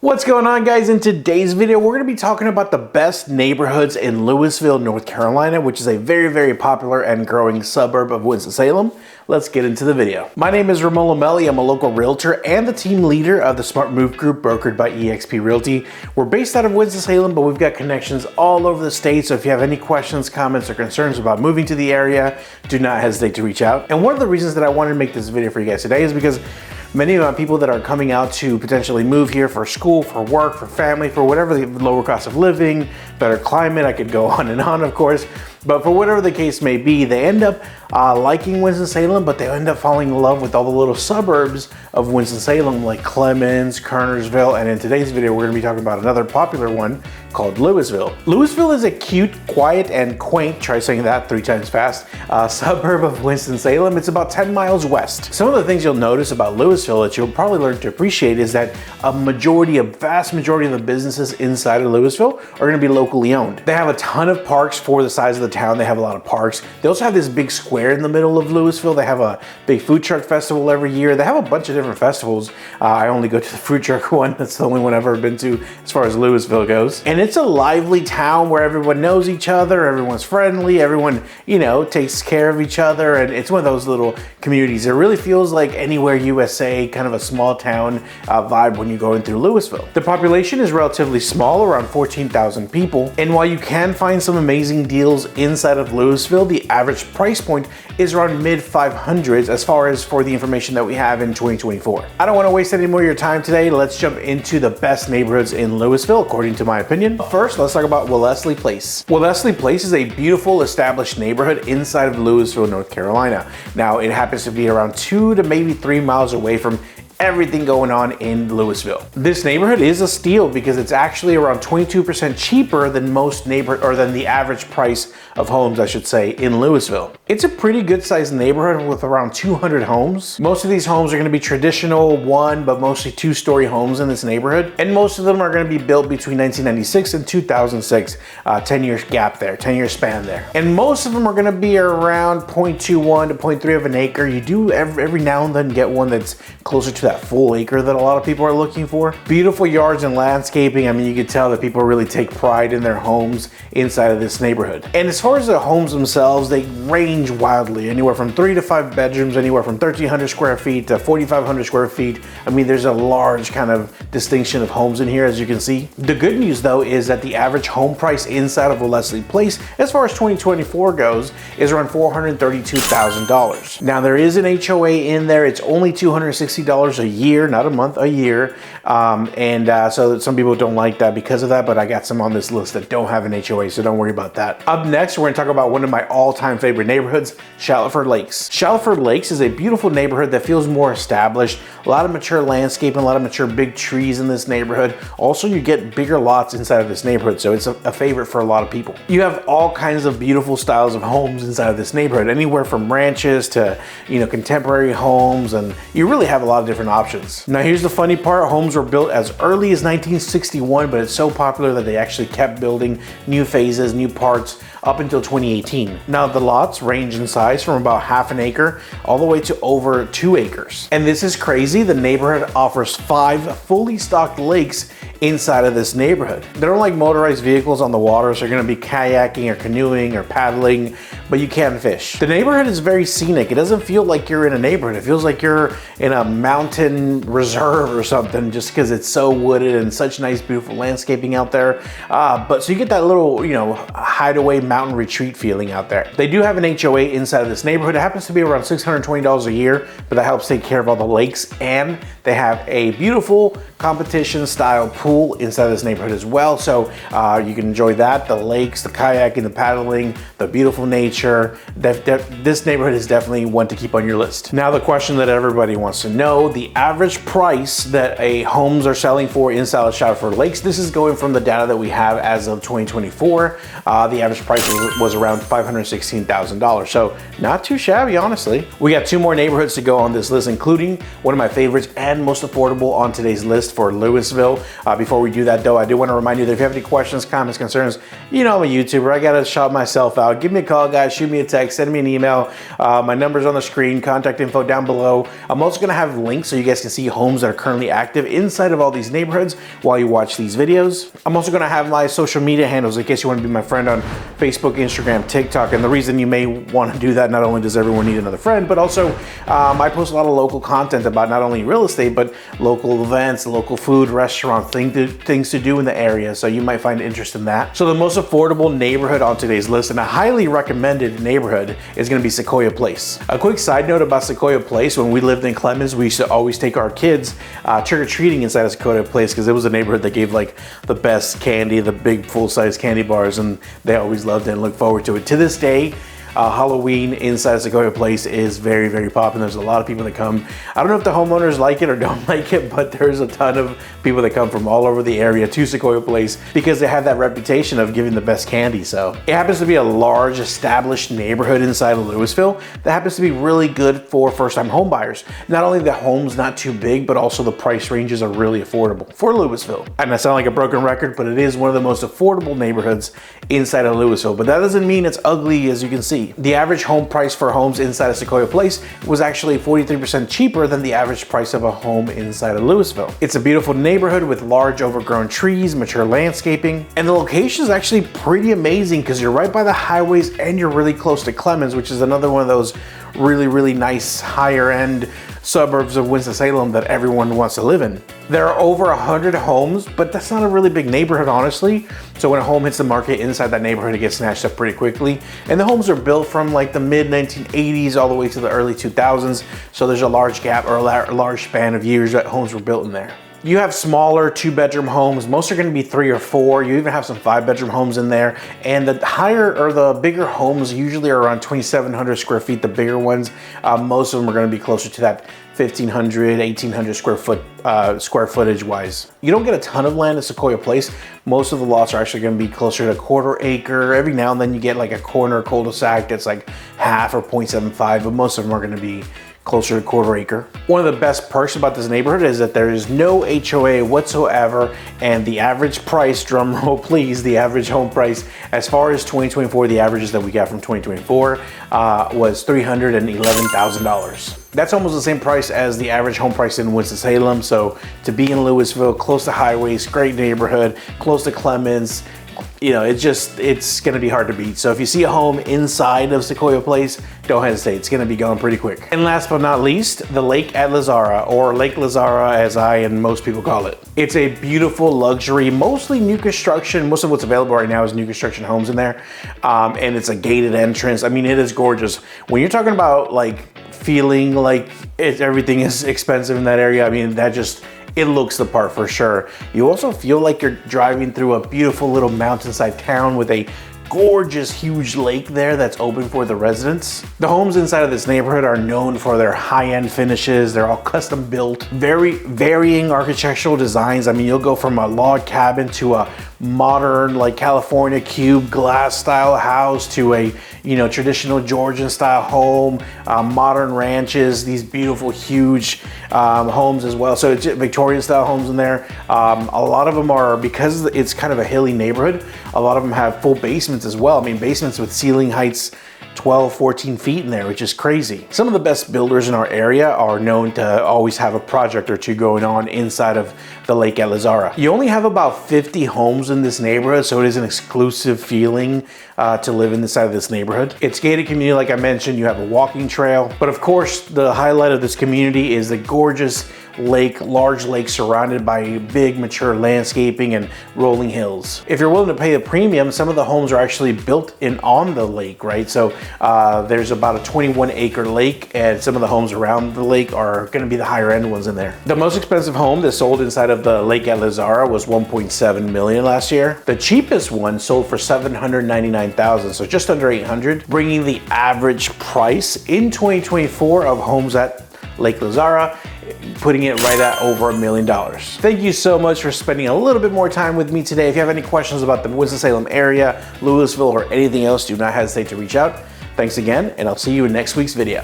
What's going on, guys? In today's video, we're going to be talking about the best neighborhoods in Louisville, North Carolina, which is a very popular and growing suburb of Winston-Salem. Let's get into the video. My name is Ramon Lamelli. I'm a local realtor and the team leader of the Smart Move Group brokered by eXp Realty. We're based out of Winston-Salem, but we've got connections all over the state. So if you have any questions, comments, or concerns about moving to the area, do not hesitate to reach out. And one of the reasons that I wanted to make this video for you guys today is because many of my people that are coming out to potentially move here for school, for work, for family, for whatever, the lower cost of living, better climate, I could go on and on, of course, but for whatever the case may be, they end up liking Winston-Salem, but they end up falling in love with all the little suburbs of Winston-Salem like Clemens, Kernersville, and in today's video, we're gonna be talking about another popular one called Louisville. Louisville is a cute, quiet, and quaint, try saying that 3 times fast, suburb of Winston-Salem. It's about 10 miles west. Some of the things you'll notice about Louisville that you'll probably learn to appreciate is that a vast majority of the businesses inside of Louisville are gonna be locally owned. They have a ton of parks for the size of the town. They have a lot of parks. They also have this big square in the middle of Louisville. They have a big food truck festival every year. They have a bunch of different festivals. I only go to the food truck one. That's the only one I've ever been to as far as Louisville goes. And it's a lively town where everyone knows each other, everyone's friendly, everyone, you know, takes care of each other, and it's one of those little communities. It really feels like Anywhere USA, kind of a small town vibe when you go in through Louisville. The population is relatively small, around 14,000 people, and while you can find some amazing deals inside of Louisville, the average price point is around mid 500s as far as for the information that we have in 2024. I don't want to waste any more of your time today. Let's jump into the best neighborhoods in Louisville, according to my opinion. First, let's talk about Wellesley Place. Wellesley Place is a beautiful established neighborhood inside of Louisville, North Carolina. Now, it happens to be around 2 to maybe 3 miles away from everything going on in Louisville. This neighborhood is a steal because it's actually around 22% cheaper than than the average price of homes, I should say, in Louisville. It's a pretty good sized neighborhood with around 200 homes. Most of these homes are going to be traditional 1, but mostly 2-story homes in this neighborhood. And most of them are going to be built between 1996 and 2006, 10-year gap there, 10-year span there. And most of them are going to be around 0.21 to 0.3 of an acre. You do every now and then get one that's closer to that full acre that a lot of people are looking for. Beautiful yards and landscaping. I mean, you can tell that people really take pride in their homes inside of this neighborhood. And as far as the homes themselves, they range wildly, anywhere from 3 to 5 bedrooms, anywhere from 1,300 square feet to 4,500 square feet. I mean, there's a large kind of distinction of homes in here, as you can see. The good news, though, is that the average home price inside of Wellesley Place, as far as 2024 goes, is around $432,000. Now, there is an HOA in there. It's only $260 a year, not a month, a year. So some people don't like that because of that, but I got some on this list that don't have an HOA, so don't worry about that. Up next, we're going to talk about one of my all-time favorite neighborhoods, Shallowford Lakes. Shallowford Lakes is a beautiful neighborhood that feels more established. A lot of mature landscape and a lot of mature big trees in this neighborhood. Also, you get bigger lots inside of this neighborhood, so it's a favorite for a lot of people. You have all kinds of beautiful styles of homes inside of this neighborhood, anywhere from ranches to, you know, contemporary homes, and you really have a lot of different options. Now, here's the funny part. Homes were built as early as 1961, but it's so popular that they actually kept building new phases, new parts up until 2018. Now, the lots range in size from about half an acre all the way to over 2 acres. And this is crazy. The neighborhood offers 5 fully stocked lakes inside of this neighborhood. They don't like motorized vehicles on the water, so you're gonna be kayaking or canoeing or paddling, but you can fish. The neighborhood is very scenic. It doesn't feel like you're in a neighborhood. It feels like you're in a mountain reserve or something, just because it's so wooded and such nice, beautiful landscaping out there. So you get that little, you know, hideaway mountain retreat feeling out there. They do have an HOA inside of this neighborhood. It happens to be around $620 a year, but that helps take care of all the lakes, and they have a beautiful competition style pool inside of this neighborhood as well. So you can enjoy that, the lakes, the kayaking, the paddling, the beautiful nature. This neighborhood is definitely one to keep on your list. Now, the question that everybody wants to know, the average price that homes are selling for inside of Shallowford Lakes. This is going from the data that we have as of 2024. The average price was around $516,000. So not too shabby, honestly. We got 2 more neighborhoods to go on this list, including one of my favorites and most affordable on today's list for Louisville. Before we do that, though, I do want to remind you that if you have any questions, comments, concerns, you know I'm a YouTuber. I got to shout myself out. Give me a call, guys. Shoot me a text. Send me an email. My number's on the screen. Contact info down below. I'm also going to have links so you guys can see homes that are currently active inside of all these neighborhoods while you watch these videos. I'm also gonna have my social media handles in case you wanna be my friend on Facebook, Instagram, TikTok. And the reason you may wanna do that, not only does everyone need another friend, but also I post a lot of local content about not only real estate, but local events, local food, restaurant, things to do in the area. So you might find interest in that. So the most affordable neighborhood on today's list, and a highly recommended neighborhood, is gonna be Sequoia Place. A quick side note about Sequoia Place: when we lived in Clemens, we used to always take our kids trick-or-treating inside of Sequoia Place because it was a neighborhood that gave like the best candy, the big full-size candy bars, and they always loved it and looked forward to it. To this day, Halloween inside Sequoia Place is very, very popular. There's a lot of people that come. I don't know if the homeowners like it or don't like it, but there's a ton of people that come from all over the area to Sequoia Place because they have that reputation of giving the best candy. So it happens to be a large established neighborhood inside of Louisville that happens to be really good for first-time home buyers. Not only the home's not too big, but also the price ranges are really affordable for Louisville. And I sound like a broken record, but it is one of the most affordable neighborhoods inside of Louisville. But that doesn't mean it's ugly, as you can see. The average home price for homes inside of Sequoia Place was actually 43% cheaper than the average price of a home inside of Louisville. It's a beautiful neighborhood with large overgrown trees, mature landscaping, and the location is actually pretty amazing because you're right by the highways and you're really close to Clemens, which is another one of those really, really nice higher end suburbs of Winston-Salem that everyone wants to live in. There are over 100 homes, but that's not a really big neighborhood, honestly. So when a home hits the market inside that neighborhood, it gets snatched up pretty quickly. And the homes are built from like the mid 1980s all the way to the early 2000s. So there's a large gap or a large span of years that homes were built in there. You have smaller 2-bedroom homes. Most are going to be 3 or 4. You even have some 5-bedroom homes in there. And the higher or the bigger homes usually are around 2,700 square feet, the bigger ones. Most of them are going to be closer to that 1,500, 1,800 square footage wise. You don't get a ton of land at Sequoia Place. Most of the lots are actually going to be closer to 1/4 acre. Every now and then you get like a corner cul-de-sac that's like half or 0.75, but most of them are going to be closer to 1/4 acre. One of the best perks about this neighborhood is that there is no HOA whatsoever, and the average price, drum roll please, the average home price as far as 2024, the averages that we got from 2024 was $311,000. That's almost the same price as the average home price in Winston-Salem. So to be in Louisville, close to highways, great neighborhood, close to Clemens, you know, it's gonna be hard to beat. So if you see a home inside of Sequoia Place, don't hesitate, it's gonna be going pretty quick. And last but not least, the Lake at Lizarra, or Lake Lizarra as I and most people call it. It's a beautiful luxury, mostly new construction. Most of what's available right now is new construction homes in there. And it's a gated entrance. I mean, it is gorgeous. When you're talking about like feeling like everything is expensive in that area, I mean, it looks the part for sure. You also feel like you're driving through a beautiful little mountainside town with a gorgeous, huge lake there that's open for the residents. The homes inside of this neighborhood are known for their high-end finishes. They're all custom built, very varying architectural designs. I mean, you'll go from a log cabin to a modern, like California cube glass style house to a, you know, traditional Georgian style home, modern ranches, these beautiful, huge homes as well. So it's Victorian style homes in there. A lot of them are, because it's kind of a hilly neighborhood, a lot of them have full basements as well. I mean, basements with ceiling heights 12, 14 feet in there, which is crazy. Some of the best builders in our area are known to always have a project or two going on inside of the Lake at Lizarra. You only have about 50 homes in this neighborhood, so it is an exclusive feeling to live inside of this neighborhood. It's gated community, like I mentioned. You have a walking trail, but of course, the highlight of this community is the gorgeous lake, large lake surrounded by big mature landscaping and rolling hills. If you're willing to pay a premium, some of the homes are actually built on the lake, right? So there's about a 21-acre lake, and some of the homes around the lake are going to be the higher end ones in there. The most expensive home that sold inside of the Lake at Lizarra was $1.7 million last year. The cheapest one sold for $799,000, so just under $800, bringing the average price in 2024 of homes at Lake Lizarra, putting it right at over $1 million. Thank you so much for spending a little bit more time with me today. If you have any questions about the Winston-Salem area, Louisville, or anything else, do not hesitate to reach out. Thanks again, and I'll see you in next week's video.